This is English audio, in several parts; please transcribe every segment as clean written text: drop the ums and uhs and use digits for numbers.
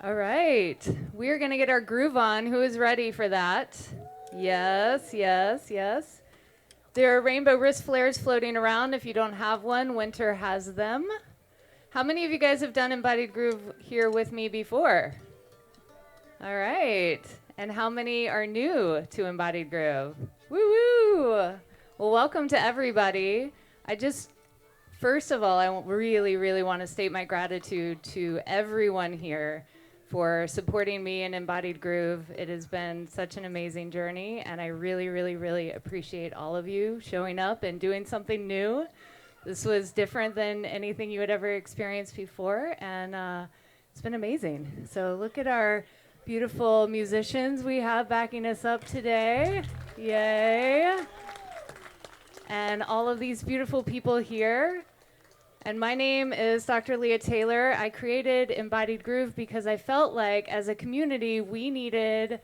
All right. We're going to get our groove on. Who is ready for that? Yes, yes, yes. There are rainbow wrist flares floating around. If you don't have one, Winter has them. How many of you guys have done Embodied Groove here with me before? All right. And how many are new to Embodied Groove? Woo-woo! Well, welcome to everybody. First of all, I really want to state my gratitude to everyone here for supporting me in Embodied Groove. It has been such an amazing journey, and I really appreciate all of you showing up and doing something new. This was different than anything you had ever experienced before, and it's been amazing. So look at our beautiful musicians we have backing us up today. Yay. And all of these beautiful people here. And my name is Dr. Leah Taylor. I created Embodied Groove because I felt like as a community we needed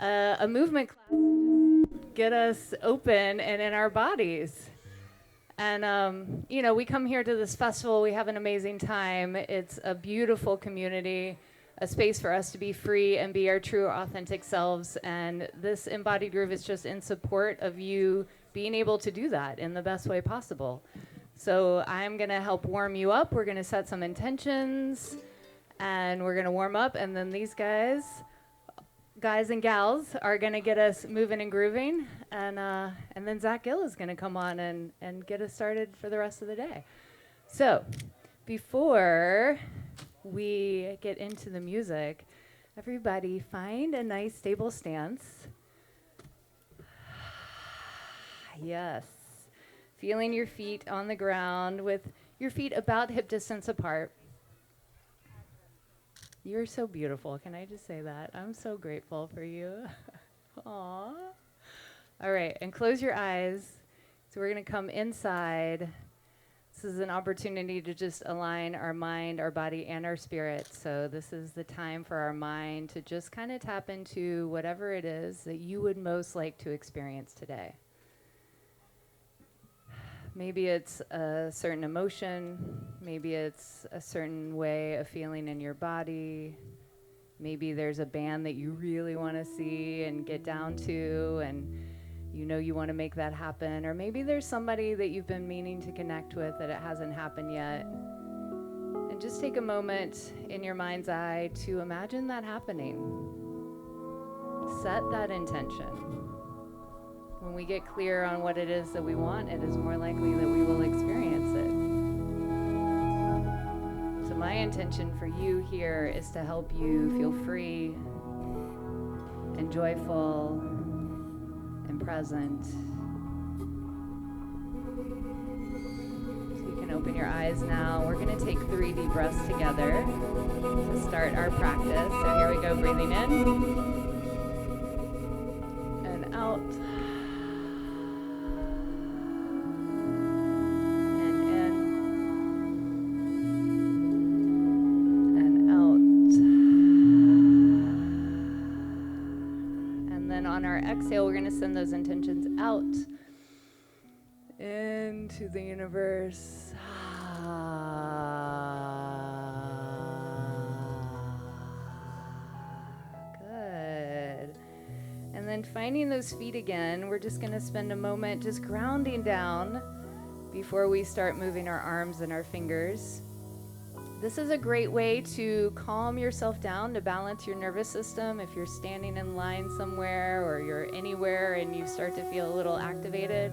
a movement class to get us open and in our bodies. And, we come here to this festival. We have an amazing time. It's a beautiful community, a space for us to be free and be our true, authentic selves. And this Embodied Groove is just in support of you being able to do that in the best way possible. So I'm going to help warm you up. We're going to set some intentions, and we're going to warm up. And then these guys and gals, are going to get us moving and grooving. And then Zach Gill is going to come on and get us started for the rest of the day. So before we get into the music, everybody find a nice stable stance. Yes. Feeling your feet on the ground with your feet about hip distance apart. You're so beautiful. Can I just say that? I'm so grateful for you. Aww. All right, and close your eyes. So we're going to come inside. This is an opportunity to just align our mind, our body, and our spirit. So this is the time for our mind to just kind of tap into whatever it is that you would most like to experience today. Maybe it's a certain emotion. Maybe it's a certain way of feeling in your body. Maybe there's a band that you really want to see and get down to, and you want to make that happen. Or maybe there's somebody that you've been meaning to connect with that it hasn't happened yet. And just take a moment in your mind's eye to imagine that happening. Set that intention. When we get clear on what it is that we want, it is more likely that we will experience it. So my intention for you here is to help you feel free and joyful and present. So you can open your eyes now. We're going to take 3 deep breaths together to start our practice. So here we go, breathing in and out. Exhale, we're going to send those intentions out into the universe. Good. And then finding those feet again, we're just going to spend a moment just grounding down before we start moving our arms and our fingers. This is a great way to calm yourself down, to balance your nervous system. If you're standing in line somewhere or you're anywhere and you start to feel a little activated,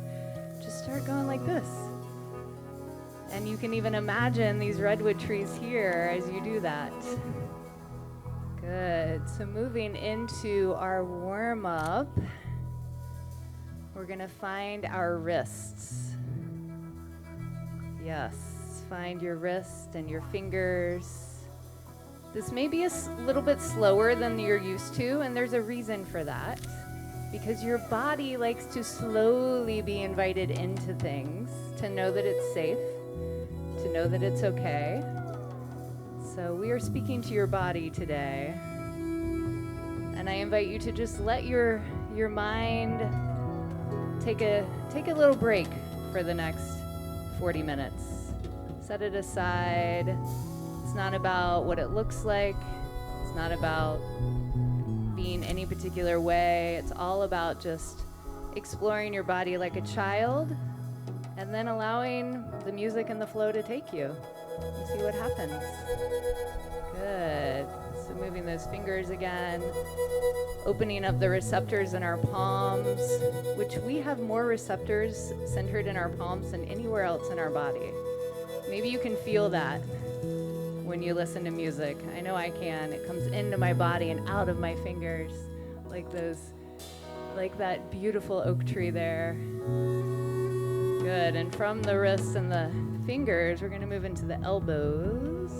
just start going like this. And you can even imagine these redwood trees here as you do that. Good. So moving into our warm-up, we're going to find our wrists. Yes. Find your wrist and your fingers. This may be a little bit slower than you're used to, and there's a reason for that. Because your body likes to slowly be invited into things, to know that it's safe, to know that it's okay. So we are speaking to your body today. And I invite you to just let your mind take a little break for the next 40 minutes. Set it aside. It's not about what it looks like. It's not about being any particular way. It's all about just exploring your body like a child and then allowing the music and the flow to take you and see what happens. Good. So moving those fingers again, opening up the receptors in our palms, which we have more receptors centered in our palms than anywhere else in our body. Maybe you can feel that when you listen to music. I know I can. It comes into my body and out of my fingers like that beautiful oak tree there. Good. And from the wrists and the fingers, we're going to move into the elbows.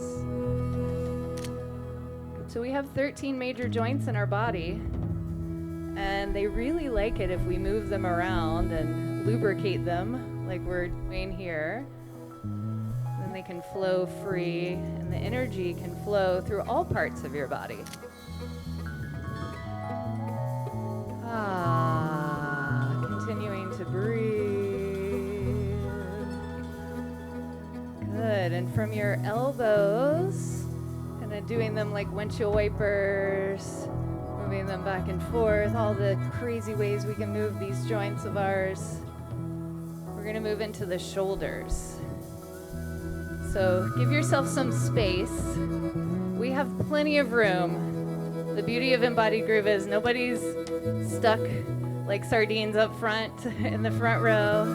So we have 13 major joints in our body, and they really like it if we move them around and lubricate them like we're doing here. Then they can flow free, and the energy can flow through all parts of your body. Continuing to breathe. Good, and from your elbows, kind of doing them like windshield wipers, moving them back and forth, all the crazy ways we can move these joints of ours. We're going to move into the shoulders. So give yourself some space. We have plenty of room. The beauty of Embodied Groove is nobody's stuck like sardines up front in the front row,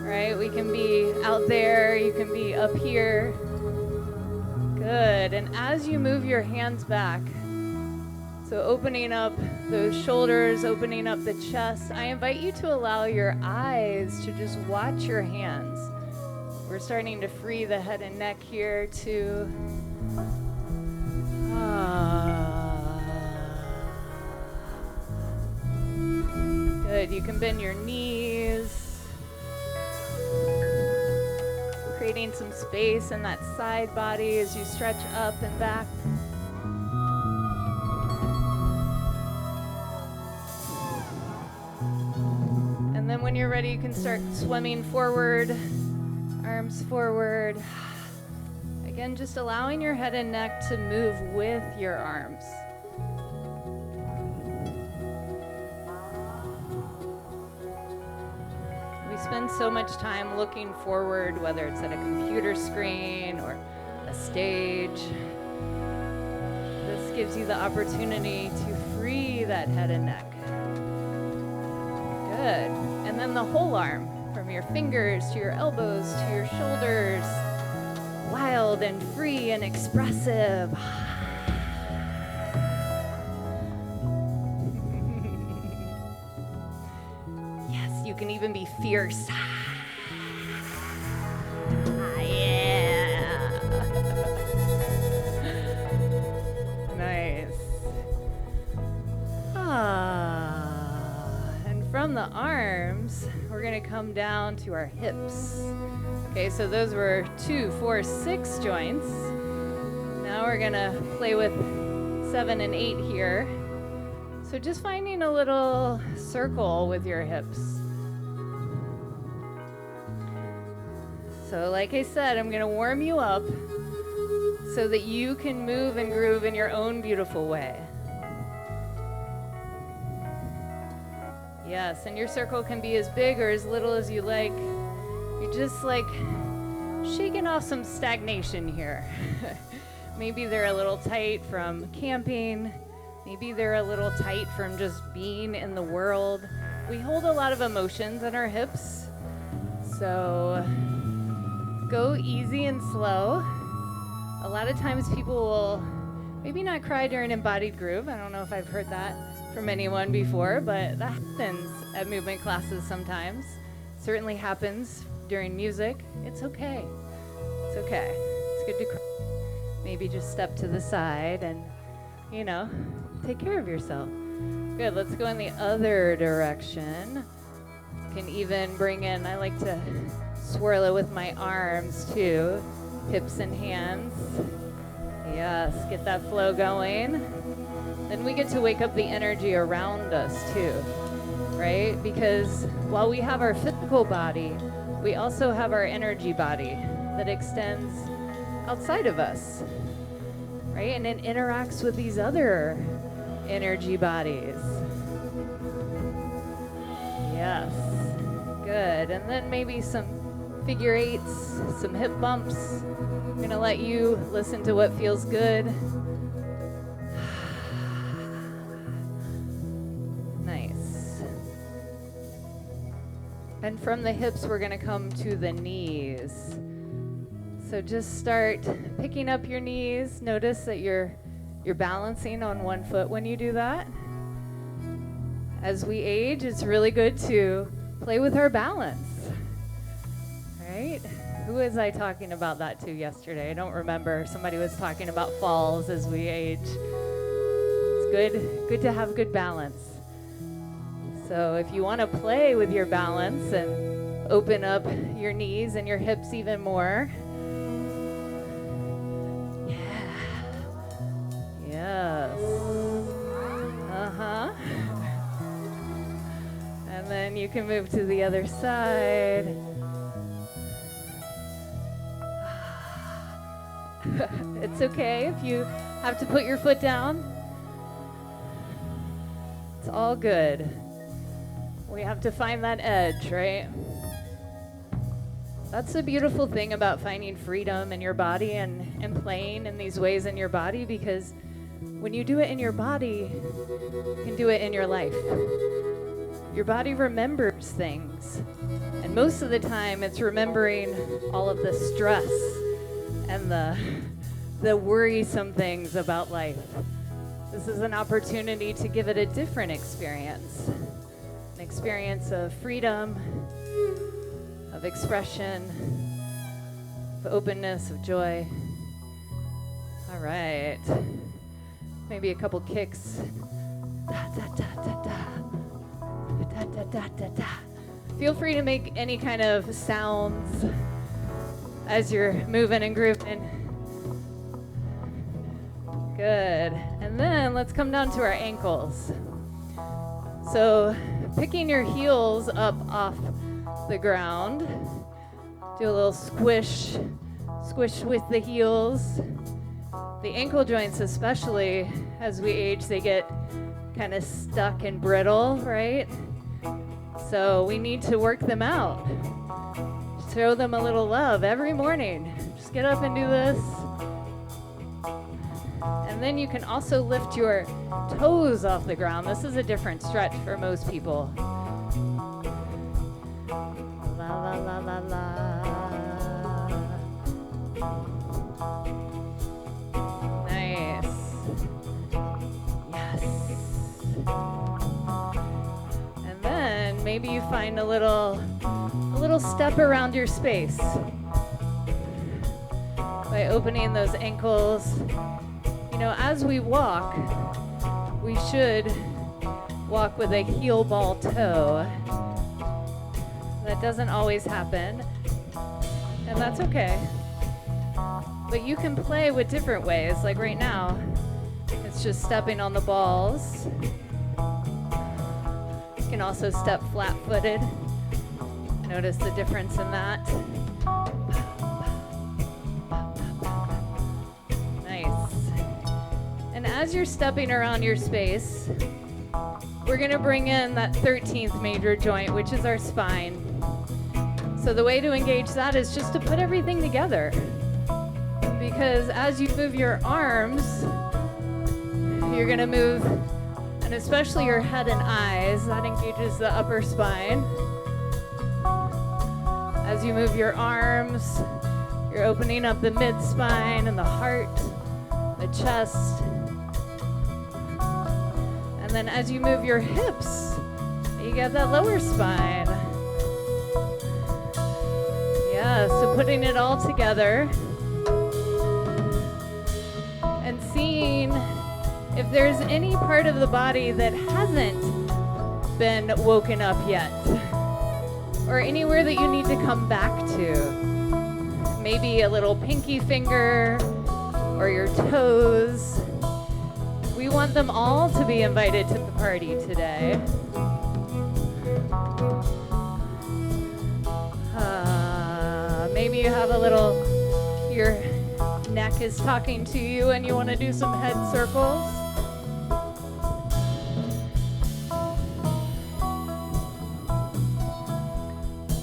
right? We can be out there, you can be up here. Good, and as you move your hands back, so opening up those shoulders, opening up the chest, I invite you to allow your eyes to just watch your hands. We're starting to free the head and neck here too. Good, you can bend your knees, creating some space in that side body as you stretch up and back. And then when you're ready, you can start swimming forward, arms forward. Again, just allowing your head and neck to move with your arms. We spend so much time looking forward, whether it's at a computer screen or a stage. This gives you the opportunity to free that head and neck. Good. And then the whole arm, from your fingers to your elbows to your shoulders. Wild and free and expressive. Yes, you can even be fierce. Yeah. Nice. And from the arms, we're going to come down to our hips. Okay, so those were 2, 4, 6 joints. Now we're gonna play with 7 and 8 here. So just finding a little circle with your hips. So like I said, I'm gonna warm you up so that you can move and groove in your own beautiful way. Yes, and your circle can be as big or as little as you like. You're just like shaking off some stagnation here. Maybe they're a little tight from camping. Maybe they're a little tight from just being in the world. We hold a lot of emotions in our hips. So go easy and slow. A lot of times people will maybe not cry during Embodied Groove. I don't know if I've heard that from anyone before, but that happens at movement classes sometimes. Certainly happens during music. It's okay. It's okay. It's good to cry. Maybe just step to the side and, take care of yourself. Good. Let's go in the other direction. You can even bring in, I like to swirl it with my arms too. Hips and hands. Yes, get that flow going. Then we get to wake up the energy around us too, right? Because while we have our physical body, we also have our energy body that extends outside of us. right? And it interacts with these other energy bodies. Yes, good. And then maybe some figure eights, some hip bumps. I'm gonna let you listen to what feels good. Nice. And from the hips, we're gonna come to the knees. So just start picking up your knees. Notice that you're balancing on one foot when you do that. As we age, it's really good to play with our balance, right? Who was I talking about that to yesterday? I don't remember. Somebody was talking about falls as we age. It's good to have good balance. So if you want to play with your balance and open up your knees and your hips even more. Yes. Uh-huh. And then you can move to the other side. It's okay if you have to put your foot down. It's all good. We have to find that edge, right? That's the beautiful thing about finding freedom in your body and playing in these ways in your body, because when you do it in your body, you can do it in your life. Your body remembers things. And most of the time, it's remembering all of the stress and the worrisome things about life. This is an opportunity to give it a different experience. An experience of freedom, of expression, of openness, of joy. All right. Maybe a couple kicks. Da, da, da, da, da. Da, da, da, da, da. Feel free to make any kind of sounds as you're moving and grooving. Good. And then let's come down to our ankles. So picking your heels up off the ground. Do a little squish with the heels. The ankle joints, especially as we age, they get kind of stuck and brittle, right? So we need to work them out. Throw them a little love every morning. Just get up and do this. And then you can also lift your toes off the ground. This is a different stretch for most people. La la la la la. Nice. Yes. And then maybe you find a little step around your space by opening those ankles. You know, as we walk, we should walk with a heel ball toe. That doesn't always happen, and that's okay. But you can play with different ways. Like right now, it's just stepping on the balls. You can also step flat-footed. Notice the difference in that. Nice. And as you're stepping around your space, we're going to bring in that 13th major joint, which is our spine. So the way to engage that is just to put everything together. Because as you move your arms, you're going to move, and especially your head and eyes, that engages the upper spine. As you move your arms, you're opening up the mid-spine and the heart, the chest. And then as you move your hips, you get that lower spine. Yeah, so putting it all together and seeing if there's any part of the body that hasn't been woken up yet, or anywhere that you need to come back to. Maybe a little pinky finger or your toes. We want them all to be invited to the party today. Maybe you have a little, neck is talking to you and you want to do some head circles.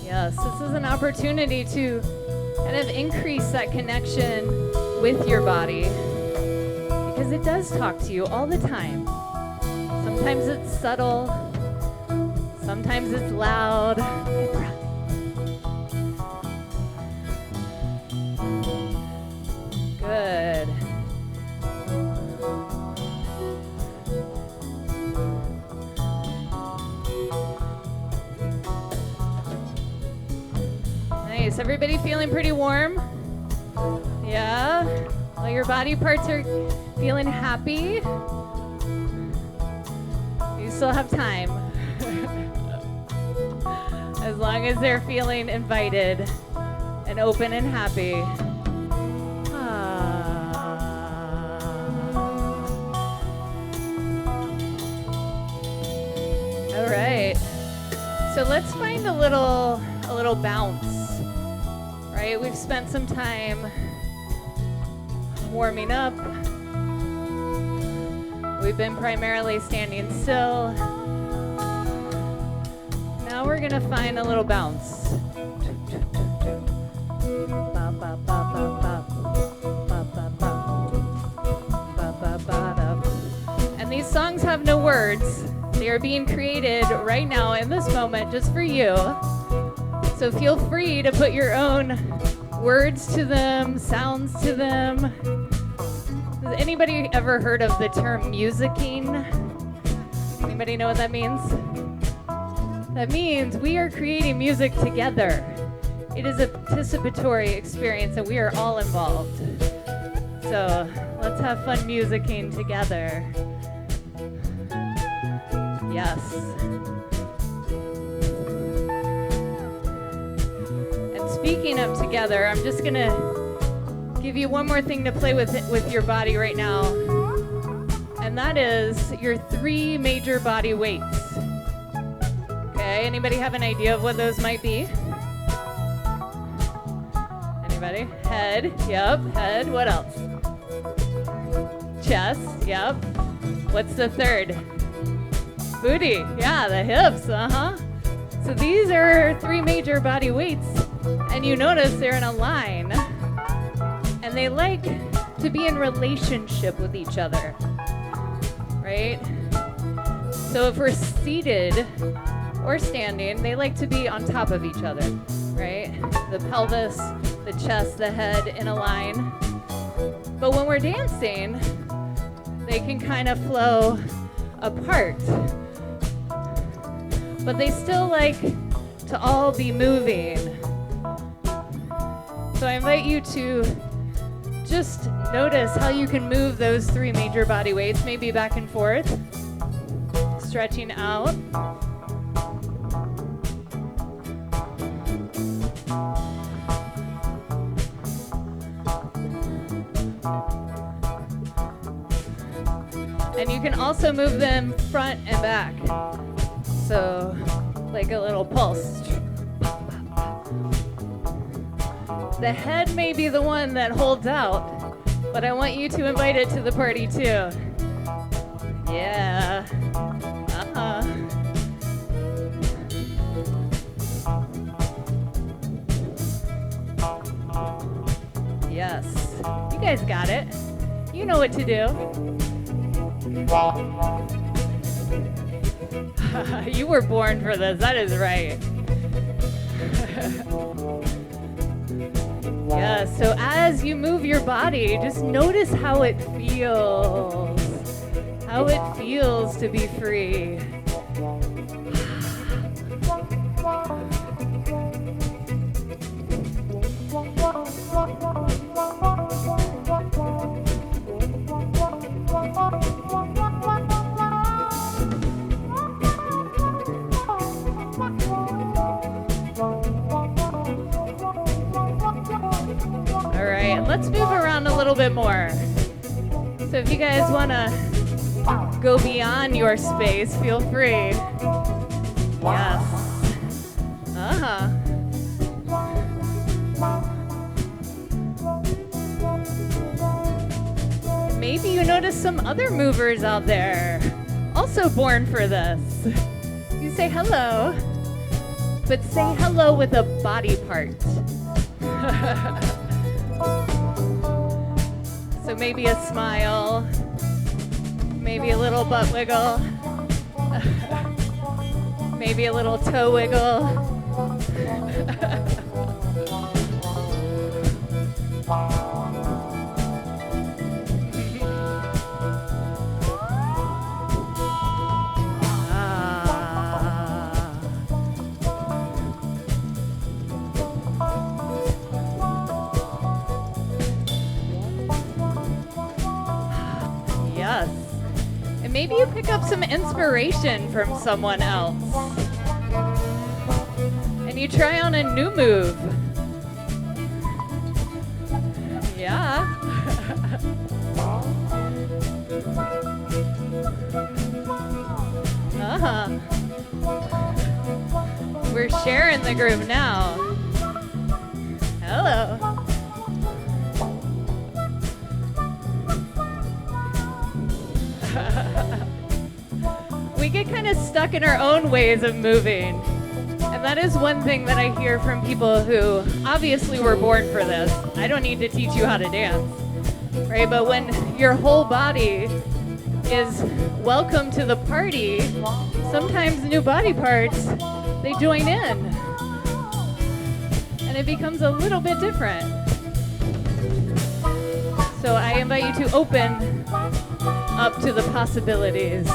Yes, this is an opportunity to kind of increase that connection with your body, because it does talk to you all the time. Sometimes it's subtle, sometimes it's loud. Good. Nice. Everybody feeling pretty warm? Yeah? All your body parts are feeling happy? You still have time. As long as they're feeling invited and open and happy. All right. So let's find a little bounce. Right? We've spent some time warming up. We've been primarily standing still. Now we're gonna find a little bounce. And these songs have no words. They are being created right now in this moment just for you. So feel free to put your own words to them, sounds to them. Has anybody ever heard of the term musicking? Anybody know what that means? That means we are creating music together. It is a participatory experience and we are all involved. So let's have fun musicking together. Yes. And speaking of together, I'm just gonna give you one more thing to play with your body right now. And that is your 3 major body weights. Okay, anybody have an idea of what those might be? Anybody? Head, yep, head. What else? Chest, yep. What's the third? Booty, yeah, the hips, So these are 3 major body weights, and you notice they're in a line, and they like to be in relationship with each other, right? So if we're seated or standing, they like to be on top of each other, right? The pelvis, the chest, the head in a line. But when we're dancing, they can kind of flow apart. But they still like to all be moving. So I invite you to just notice how you can move those 3 major body weights, maybe back and forth, stretching out. And you can also move them front and back. So, like a little pulse. The head may be the one that holds out, but I want you to invite it to the party too. Yeah. Yes. You guys got it. You know what to do. You were born for this, that is right. Yeah, so as you move your body, just notice how it feels. How it feels to be free. Let's move around a little bit more. So if you guys want to go beyond your space, feel free. Yes. maybe you notice some other movers out there, also born for this. You say hello, but say hello with a body part. So maybe a smile, maybe a little butt wiggle, maybe a little toe wiggle. Yes. And maybe you pick up some inspiration from someone else. And you try on a new move. Yeah. Uh-huh. We're sharing the groove now. Hello. We get kind of stuck in our own ways of moving. And that is one thing that I hear from people who obviously were born for this. I don't need to teach you how to dance, right? But when your whole body is welcome to the party, sometimes new body parts, they join in. And it becomes a little bit different. So I invite you to open up to the possibilities.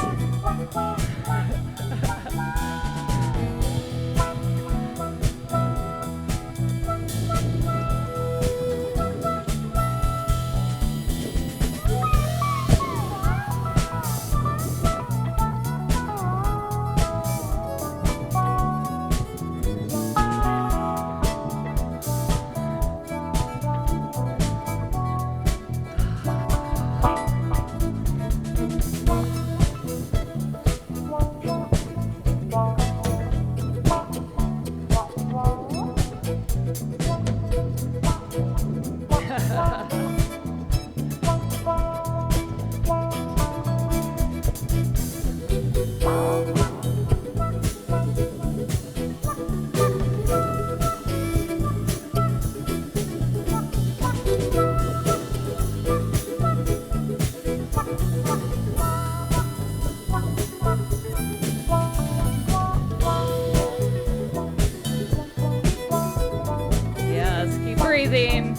Breathing.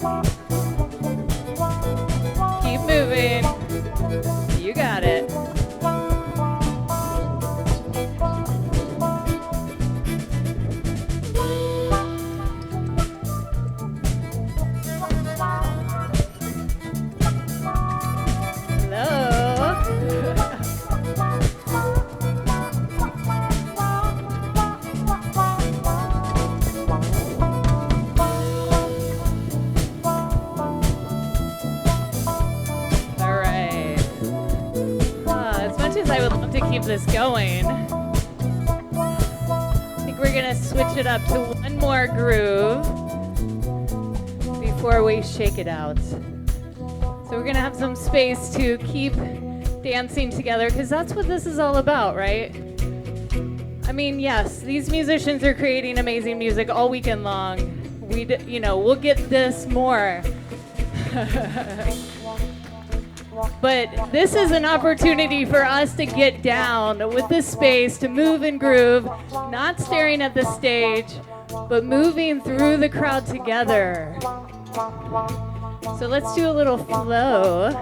Keep moving. You got it. This going. I think we're gonna switch it up to one more groove before we shake it out. So we're gonna have some space to keep dancing together because that's what this is all about, right? I mean, yes, these musicians are creating amazing music all weekend long. We'll get this more. But this is an opportunity for us to get down with this space, to move and groove, not staring at the stage, but moving through the crowd together. So let's do a little flow.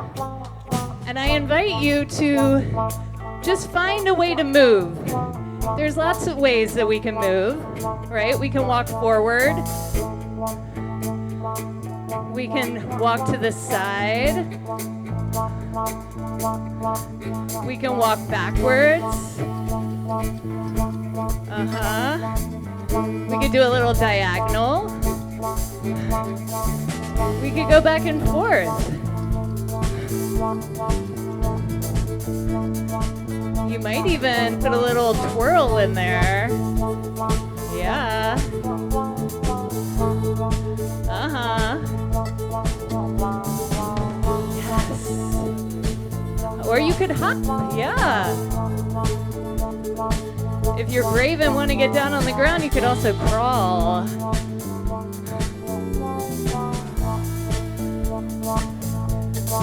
And I invite you to just find a way to move. There's lots of ways that we can move, right? We can walk forward. We can walk to the side. We can walk backwards. We could do a little diagonal. We could go back and forth. You might even put a little twirl in there. Yeah. Yes. Or you could hop, yeah. If you're brave and want to get down on the ground, you could also crawl.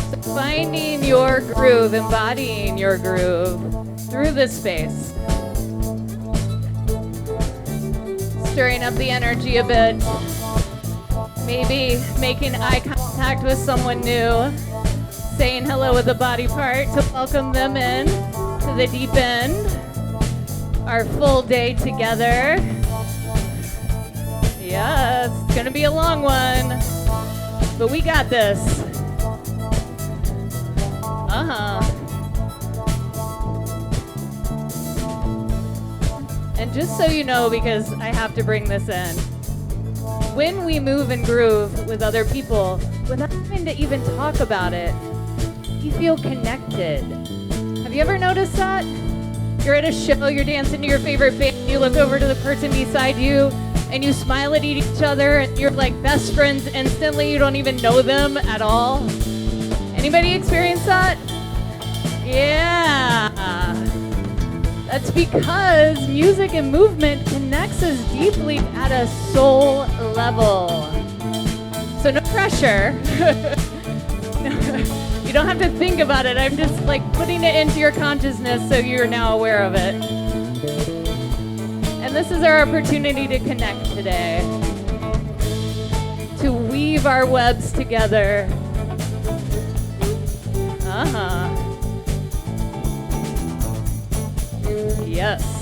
So finding your groove, embodying your groove through this space. Stirring up the energy a bit. Maybe making eye contact with someone new. Saying hello with a body part to welcome them in to the deep end. Our full day together. Yes, it's gonna be a long one, but we got this. And just so you know, because I have to bring this in, when we move and groove with other people, without having to even talk about it, you feel connected. Have you ever noticed that? You're at a show, you're dancing to your favorite band, you look over to the person beside you, and you smile at each other, and you're like best friends instantly, you don't even know them at all. Anybody experience that? Yeah. That's because music and movement connects us deeply at a soul level. So no pressure. You don't have to think about it. I'm just like putting it into your consciousness so you're now aware of it. And this is our opportunity to connect today. To weave our webs together. Yes.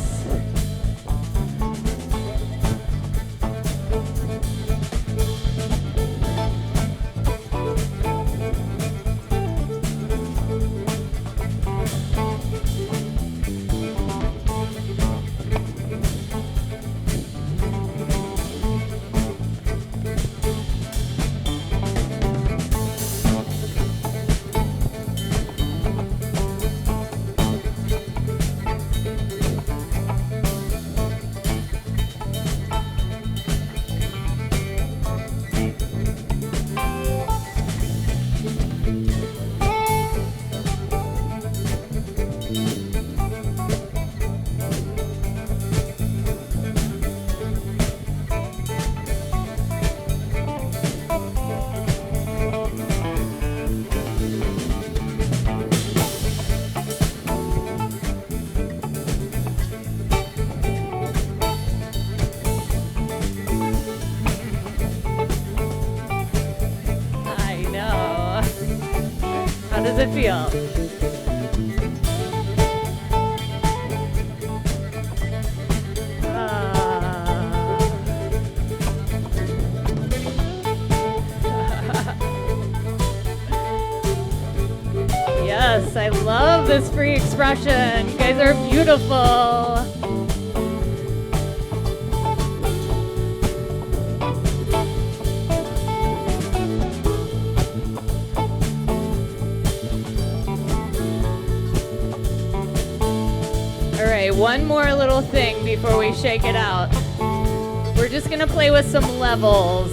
Does it feel? Yes, I love this free expression. You guys are beautiful. One more little thing before we shake it out. We're just gonna play with some levels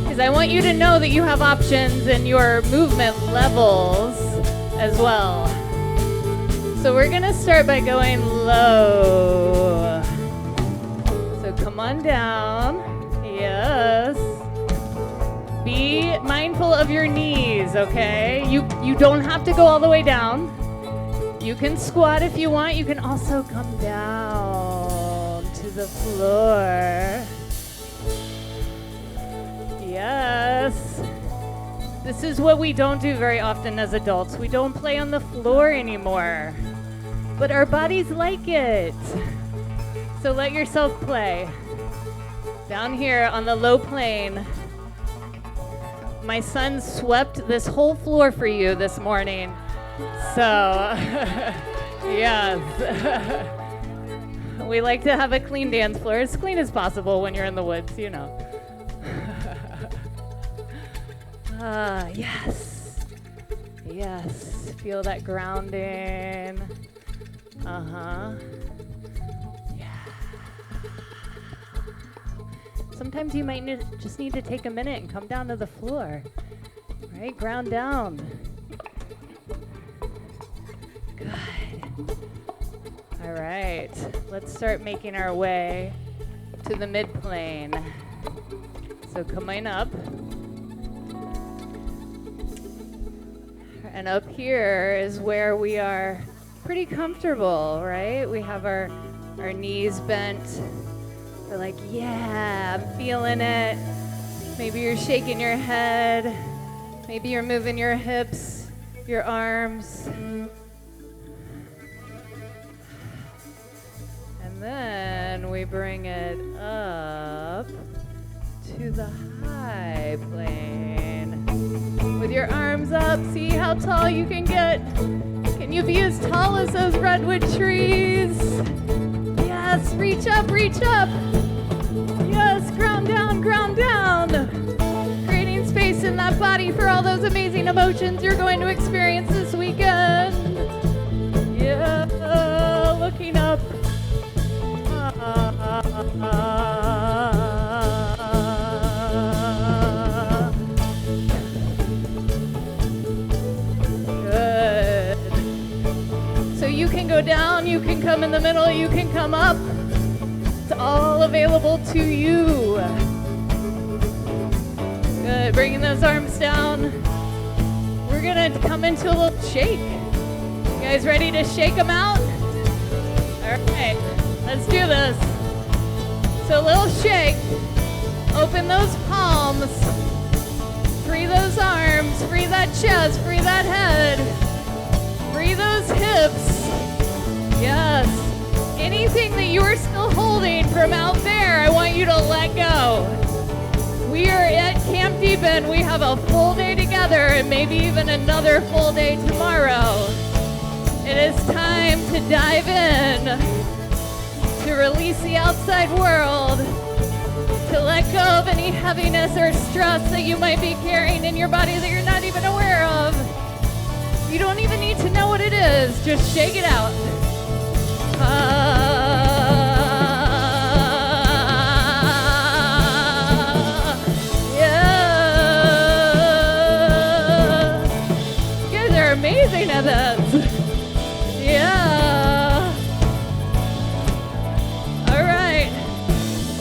because I want you to know that you have options in your movement levels as well. So we're gonna start by going low. So come on down. Yes. Be mindful of your knees, okay? You don't have to go all the way down. You can squat if you want. You can also come down to the floor. Yes. This is what we don't do very often as adults. We don't play on the floor anymore. But our bodies like it. So let yourself play. Down here on the low plane. My son swept this whole floor for you this morning. So, yes. We like to have a clean dance floor, as clean as possible when you're in the woods, you know. Yes. Yes. Feel that grounding. Yeah. Sometimes you might just need to take a minute and come down to the floor. Right? Ground down. All right, let's start making our way to the midplane. So coming up. And up here is where we are pretty comfortable, right? We have our knees bent. We're like, yeah, I'm feeling it. Maybe you're shaking your head. Maybe you're moving your hips, your arms. And then we bring it up to the high plane. With your arms up, see how tall you can get. Can you be as tall as those redwood trees? Yes, reach up, reach up. Yes, ground down, ground down. Creating space in that body for all those amazing emotions you're going to experience this weekend. Yeah, looking up. Good. So you can go down, you can come in the middle, you can come up. It's all available to you. Good, bringing those arms down. We're gonna come into a little shake. You guys ready to shake them out? All right, let's do this. So a little shake. Open those palms. Free those arms, free that chest, free that head. Free those hips. Yes. Anything that you are still holding from out there, I want you to let go. We are at Camp Deepen. We have a full day together and maybe even another full day tomorrow. It is time to dive in, to release the outside world, to let go of any heaviness or stress that you might be carrying in your body that you're not even aware of. You don't even need to know what it is. Just shake it out. Yeah. You guys are amazing at this. Yeah. All right.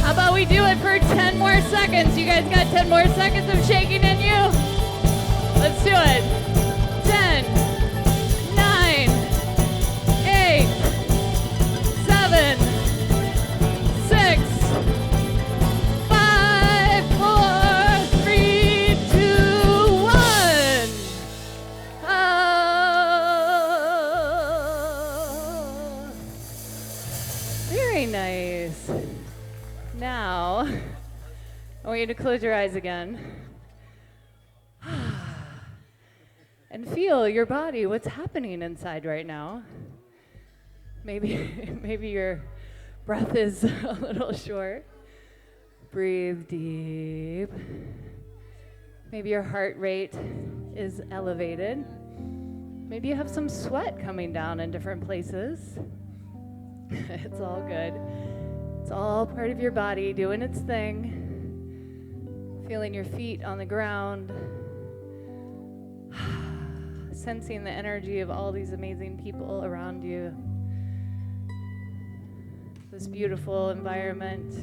How about we do it for 10 more seconds? You guys got 10 more seconds of shaking in you? Let's do it. 10, 9, 8, 7, 6, 5, 4, 3, 2, 1. Very nice. Now, I want you to close your eyes again. And feel your body, what's happening inside right now. Maybe your breath is a little short. Breathe deep. Maybe your heart rate is elevated. Maybe you have some sweat coming down in different places. It's all good. It's all part of your body doing its thing. Feeling your feet on the ground. Sensing the energy of all these amazing people around you. This beautiful environment.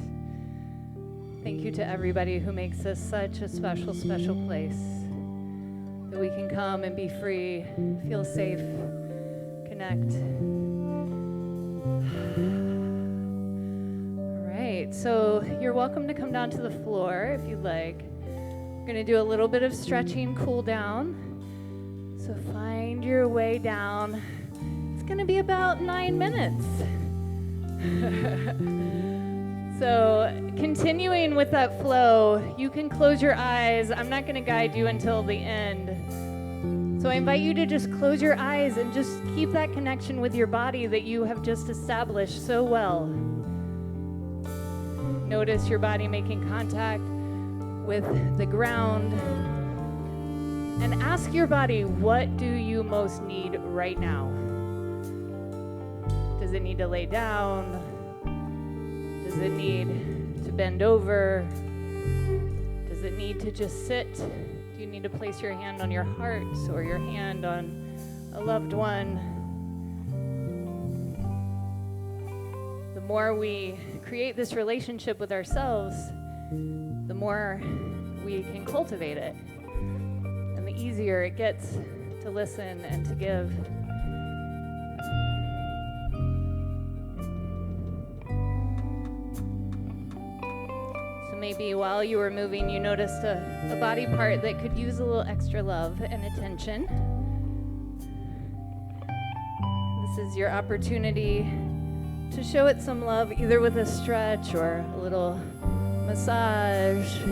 Thank you to everybody who makes this such a special, special place. That we can come and be free, feel safe, connect. All right, so you're welcome to come down to the floor if you'd like. We're gonna do a little bit of stretching, cool down. So find your way down. It's gonna be about 9 minutes. So continuing with that flow, you can close your eyes. I'm not gonna guide you until the end. So I invite you to just close your eyes and just keep that connection with your body that you have just established so well. Notice your body making contact with the ground. And ask your body, what do you most need right now? Does it need to lay down? Does it need to bend over? Does it need to just sit? Do you need to place your hand on your heart or your hand on a loved one? more we create this relationship with ourselves, the more we can cultivate it. And the easier it gets to listen and to give. So maybe while you were moving, you noticed a body part that could use a little extra love and attention. This is your opportunity to show it some love, either with a stretch or a little massage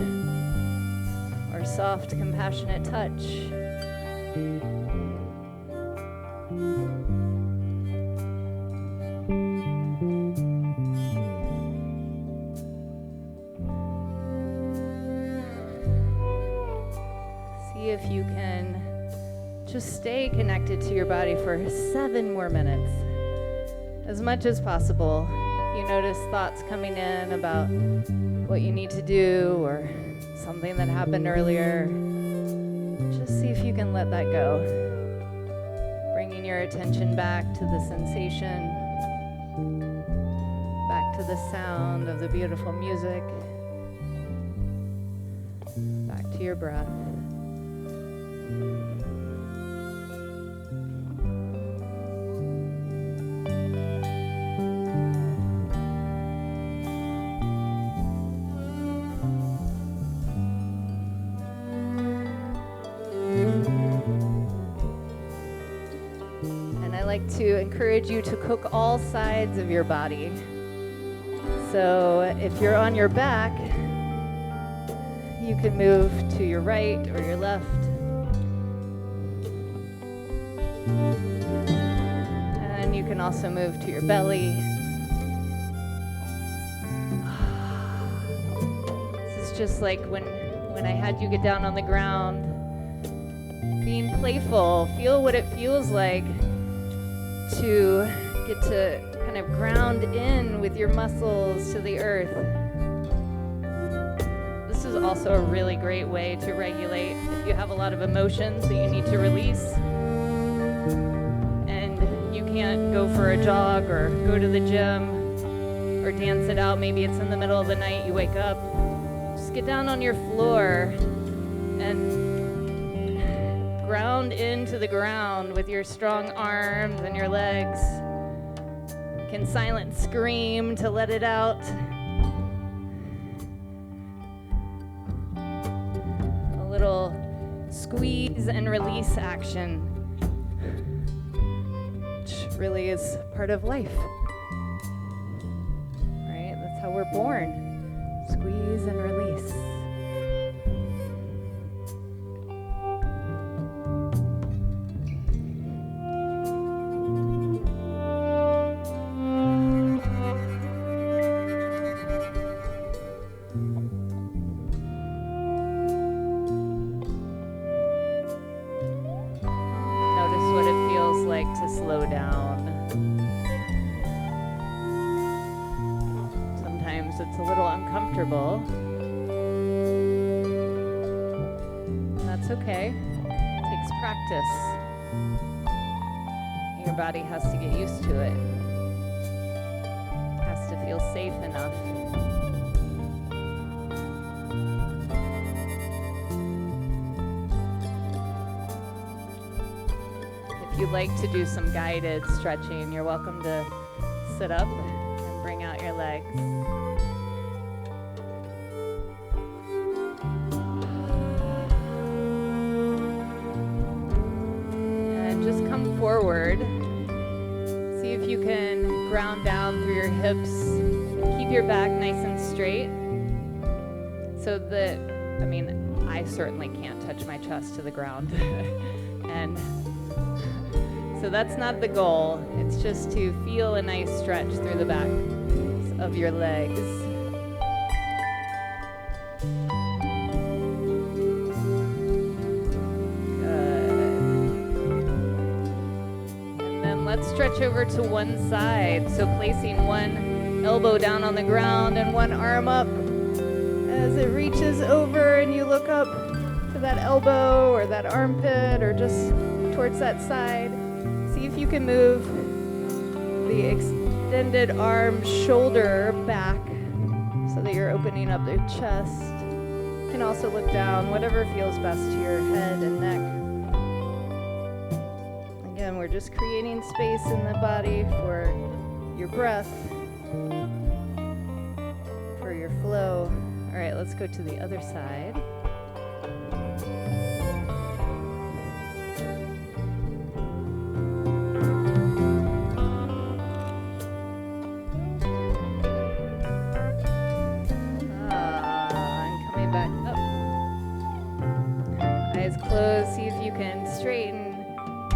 or soft, compassionate touch. See if you can just stay connected to your body for 7 more minutes. As much as possible. If you notice thoughts coming in about what you need to do or something that happened earlier, just see if you can let that go. Bringing your attention back to the sensation, back to the sound of the beautiful music, back to your breath. To encourage you to cook all sides of your body. So if you're on your back, you can move to your right or your left. And you can also move to your belly. This is just like when I had you get down on the ground, being playful. Feel what it feels like to get to kind of ground in with your muscles to the earth. This is also a really great way to regulate if you have a lot of emotions that you need to release and you can't go for a jog or go to the gym or dance it out. Maybe it's in the middle of the night, you wake up. Just get down on your floor and ground into the ground with your strong arms and your legs. You can silent scream to let it out. A little squeeze and release action, which really is part of life. Right? That's how we're born. Squeeze and release. To slow down. Sometimes it's a little uncomfortable. And that's okay. It takes practice. Your body has to get used to it. It has to feel safe enough. If you'd like to do some guided stretching, you're welcome to sit up and bring out your legs. And just come forward. See if you can ground down through your hips and keep your back nice and straight. So that, I certainly can't touch my chest to the ground. And so that's not the goal. It's just to feel a nice stretch through the back of your legs. Good. And then let's stretch over to one side. So placing one elbow down on the ground and one arm up as it reaches over and you look up to that elbow or that armpit or just towards that side. See if you can move the extended arm, shoulder back, so that you're opening up the chest. You can also look down, whatever feels best to your head and neck. Again, we're just creating space in the body for your breath, for your flow. All right, let's go to the other side. And coming back up. Eyes closed. See if you can straighten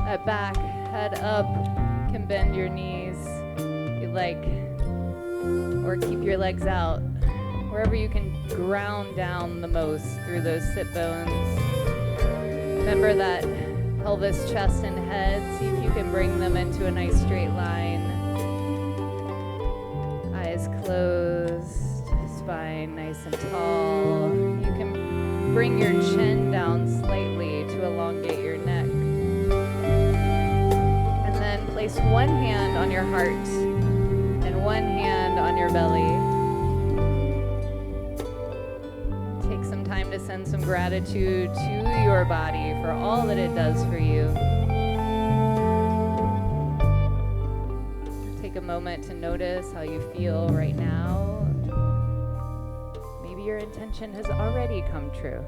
that back, head up. You can bend your knees if you like, or keep your legs out. Wherever you can ground down the most through those sit bones. Remember that pelvis, chest, and head. See if you can bring them into a nice straight line. Eyes closed, spine nice and tall. You can bring your chin down slightly to elongate your neck. And then place one hand on your heart and one hand on your belly. Time to send some gratitude to your body for all that it does for you. Take a moment to notice how you feel right now. Maybe your intention has already come true.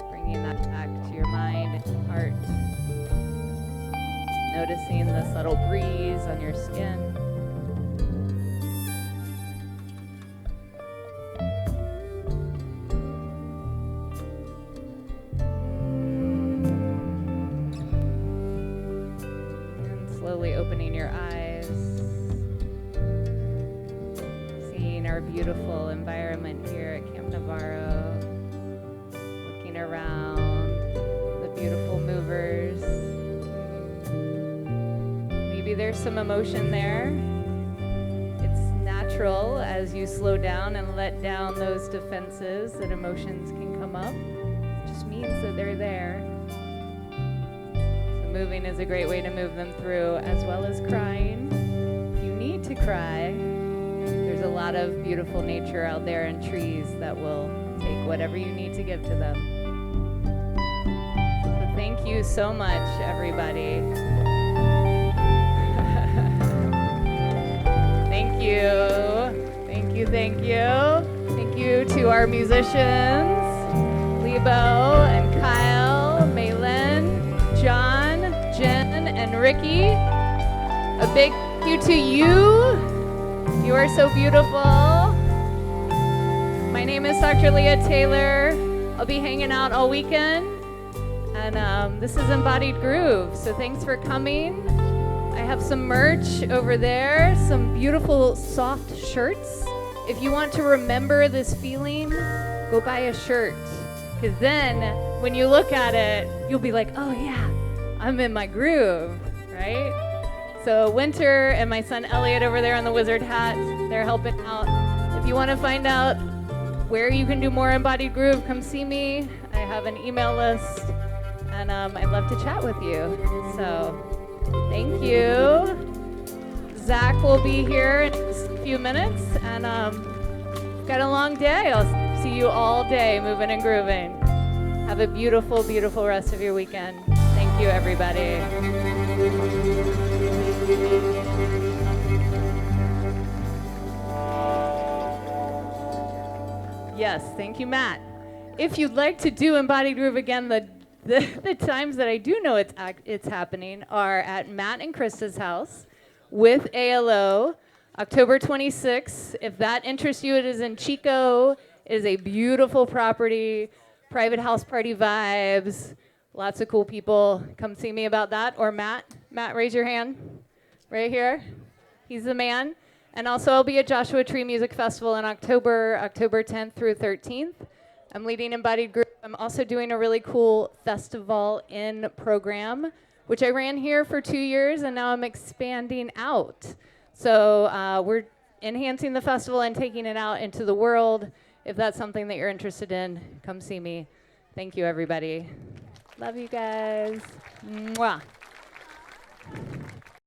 Bringing that back to your mind and heart. Noticing the subtle breeze on your skin. Opening your eyes, seeing our beautiful environment here at Camp Navarro, looking around, the beautiful movers. Maybe there's some emotion there. It's natural as you slow down and let down those defenses that emotions can come up. It just means that they're there. Moving is a great way to move them through, as well as crying. If you need to cry, there's a lot of beautiful nature out there and trees that will take whatever you need to give to them. So thank you so much, everybody. Thank you. Thank you, thank you. Thank you to our musicians, Lebo and Kyle, Maylin, John, Jen, and Ricky. A big thank you to you. You are so beautiful. My name is Dr. Leah Taylor. I'll be hanging out all weekend. And this is Embodied Groove. So thanks for coming. I have some merch over there, some beautiful soft shirts. If you want to remember this feeling, go buy a shirt. Because then when you look at it, you'll be like, oh yeah, I'm in my groove, right? So Winter and my son Elliot over there on the wizard hat, they're helping out. If you want to find out where you can do more Embodied Groove, come see me. I have an email list, and I'd love to chat with you. So thank you. Zach will be here in a few minutes, and got a long day. I'll see you all day moving and grooving. Have a beautiful, beautiful rest of your weekend. Thank you, everybody. Yes, thank you, Matt. If you'd like to do Embodied Groove again, the times that I do know it's happening are at Matt and Krista's house with ALO, October 26th. If that interests you, it is in Chico. It is a beautiful property, private house party vibes, lots of cool people. Come see me about that. Or Matt. Matt, raise your hand right here. He's the man. And also I'll be at Joshua Tree Music Festival in October 10th through 13th. I'm leading Embodied Groove. I'm also doing a really cool festival in program, which I ran here for 2 years, and now I'm expanding out. So we're enhancing the festival and taking it out into the world. If that's something that you're interested in, come see me. Thank you, everybody. Love you guys. Mwah.